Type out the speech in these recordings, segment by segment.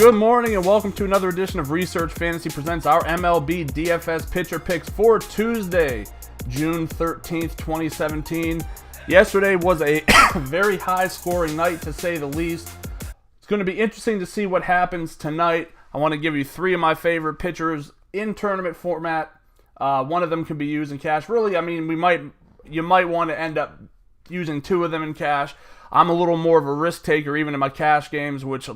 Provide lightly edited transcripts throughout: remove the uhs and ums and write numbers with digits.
Good morning and welcome to another edition of Research Fantasy Presents our MLB DFS pitcher picks for Tuesday, June 13th, 2017. Yesterday was a very high-scoring night, to say the least. It's going to be interesting to see what happens tonight. I want to give you three of my favorite pitchers in tournament format. One of them can be used in cash. Really, I mean, you might want to end up using two of them in cash. I'm a little more of a risk taker even in my cash games, which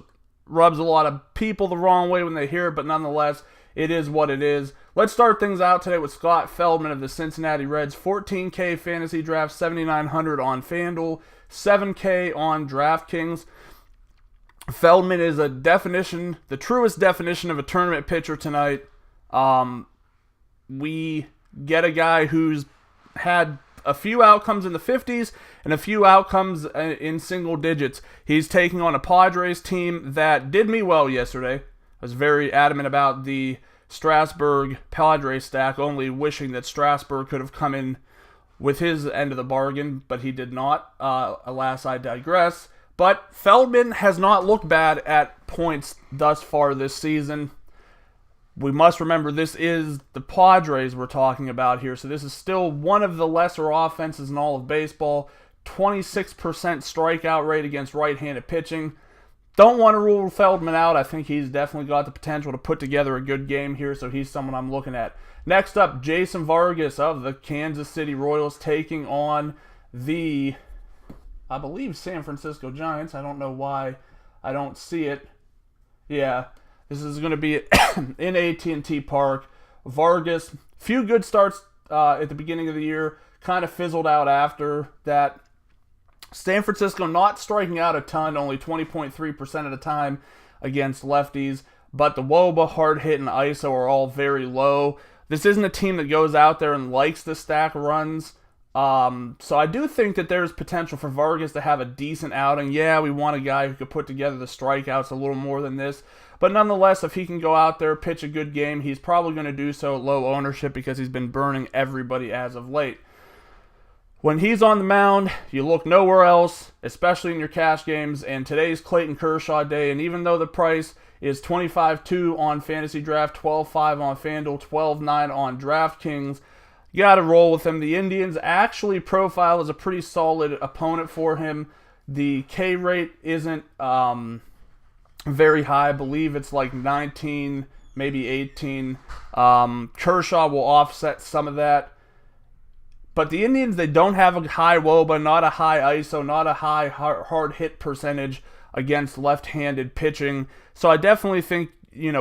rubs a lot of people the wrong way when they hear it, but nonetheless, it is what it is. Let's start things out today with Scott Feldman of the Cincinnati Reds. 14K fantasy draft, 7,900 on FanDuel, 7K on DraftKings. Feldman is the truest definition of a tournament pitcher tonight. We get a guy who's had a few outcomes in the 50s and a few outcomes in single digits. He's taking on a Padres team that did me well yesterday. I was very adamant about the Strasburg Padres stack, only wishing that Strasburg could have come in with his end of the bargain, but he did not. Alas, I digress. But Feldman has not looked bad at points thus far this season. We must remember this is the Padres we're talking about here, so this is still one of the lesser offenses in all of baseball. 26% strikeout rate against right-handed pitching. Don't want to rule Feldman out. I think he's definitely got the potential to put together a good game here, so he's someone I'm looking at. Next up, Jason Vargas of the Kansas City Royals taking on the, I believe, San Francisco Giants. I don't know why I don't see it. Yeah. This is going to be in AT&T Park. Vargas, few good starts at the beginning of the year, kind of fizzled out after that. San Francisco not striking out a ton, only 20.3% of the time against lefties, but the WOBA, hard hit, and ISO are all very low. This isn't a team that goes out there and likes to stack runs. So I do think that there's potential for Vargas to have a decent outing. Yeah, we want a guy who could put together the strikeouts a little more than this. But nonetheless, if he can go out there, pitch a good game, he's probably going to do so at low ownership because he's been burning everybody as of late. When he's on the mound, you look nowhere else, especially in your cash games. And today's Clayton Kershaw day, and even though the price is $25.2 on Fantasy Draft, $12.5 on FanDuel, $12.9 on DraftKings, you got to roll with him. The Indians actually profile as a pretty solid opponent for him. The K rate isn't very high. I believe it's like 19, maybe 18. Kershaw will offset some of that. But the Indians, they don't have a high WOBA, not a high ISO, not a high hard hit percentage against left-handed pitching. So I definitely think,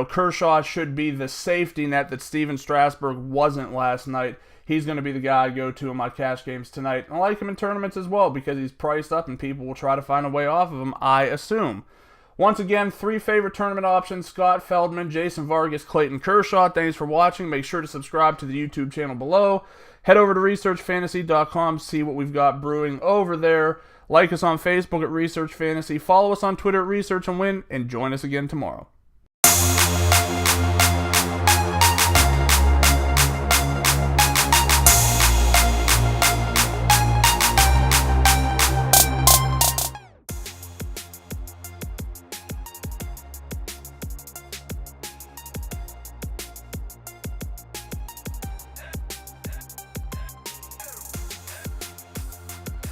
Kershaw should be the safety net that Steven Strasburg wasn't last night. He's going to be the guy I go to in my cash games tonight. I like him in tournaments as well because he's priced up and people will try to find a way off of him, I assume. Once again, three favorite tournament options: Scott Feldman, Jason Vargas, Clayton Kershaw. Thanks for watching. Make sure to subscribe to the YouTube channel below. Head over to researchfantasy.com, see what we've got brewing over there. Like us on Facebook at Research Fantasy. Follow us on Twitter at Research and Win, and join us again tomorrow.